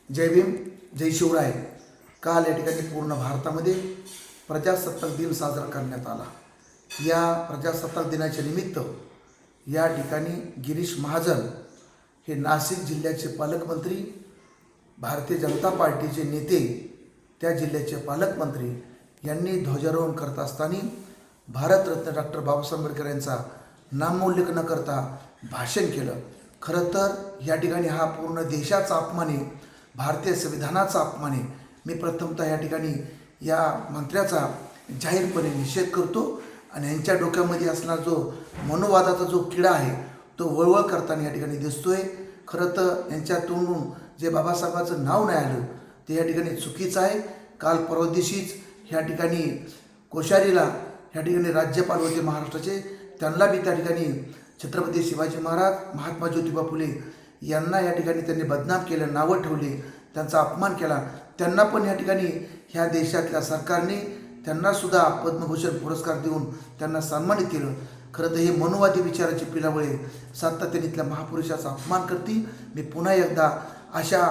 जय भीम, जय शिवराय। काल या ठिकाणी पूर्ण भारतामध्ये प्रजासत्ताक दिन साजरा करण्यात आला। या प्रजासत्ताक दिनाच्या निमित्त या ठिकाणी गिरीश महाजन हे नाशिक जिल्ह्याचे पालकमंत्री, भारतीय जनता पार्टीचे नेते, त्या जिल्ह्याचे पालकमंत्री यांनी ध्वजारोहण करत असताना भारतरत्न डॉक्टर बाबासाहेब आंबेडकर यांचा नामोल्लेख न करता भाषण केलं। खरं तर या ठिकाणी हा पूर्ण देशाचा अपमान आहे, भारतीय संविधानाचा अपमान आहे। मी प्रथमतः या ठिकाणी या मंत्र्याचा जाहीरपणे निषेध करतो आणि यांच्या डोक्यामध्ये असणारा जो मनोवादाचा जो किडा आहे तो वळवळ करताना या ठिकाणी दिसतोय। खरं तर यांच्या तोंडून जे बाबासाहेबांचं नाव नाही आलं ते या ठिकाणी चुकीचं आहे। काल परवा दिवशीच ह्या ठिकाणी कोश्यारीला ह्या ठिकाणी राज्यपाल होते महाराष्ट्राचे, त्यांना बी त्या ठिकाणी छत्रपती शिवाजी महाराज, महात्मा ज्योतिबा फुले यांना या ठिकाणी त्यांनी बदनाम केलं, नावं ठेवले, त्यांचा अपमान केला। त्यांना पण या ठिकाणी ह्या देशातल्या सरकारने त्यांनासुद्धा पद्मभूषण पुरस्कार देऊन त्यांना सन्मानित केलं। खरं तर हे मनोवादी विचाराची पिलावळे सातत्याने इथल्या महापुरुषाचा अपमान करते। मी पुन्हा एकदा अशा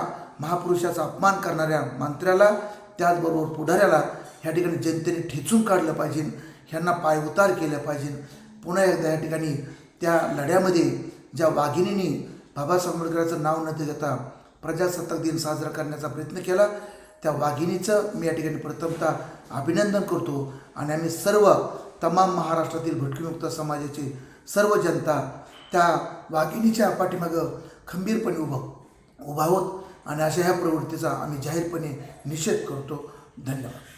महापुरुषाचा अपमान करणाऱ्या मंत्र्याला, त्याचबरोबर पुढाऱ्याला ह्या ठिकाणी जनतेने ठेचून काढलं पाहिजे, ह्यांना पायउतार केलं पाहिजे। पुन्हा एकदा या ठिकाणी त्या लढ्यामध्ये ज्या वाघिणींनी बाबासाहेब आंबेडकरांचं नाव न देता प्रजासत्ताक दिन साजरा करण्याचा प्रयत्न केला, त्या वाघिणीचं मी या ठिकाणी प्रथमतः अभिनंदन करतो। आणि आम्ही सर्व तमाम महाराष्ट्रातील भटकीमुक्त समाजाची सर्व जनता त्या वाघिणीच्या पाठीमागं खंबीरपणे उभा आहोत आणि अशा ह्या प्रवृत्तीचा आम्ही जाहीरपणे निषेध करतो। धन्यवाद।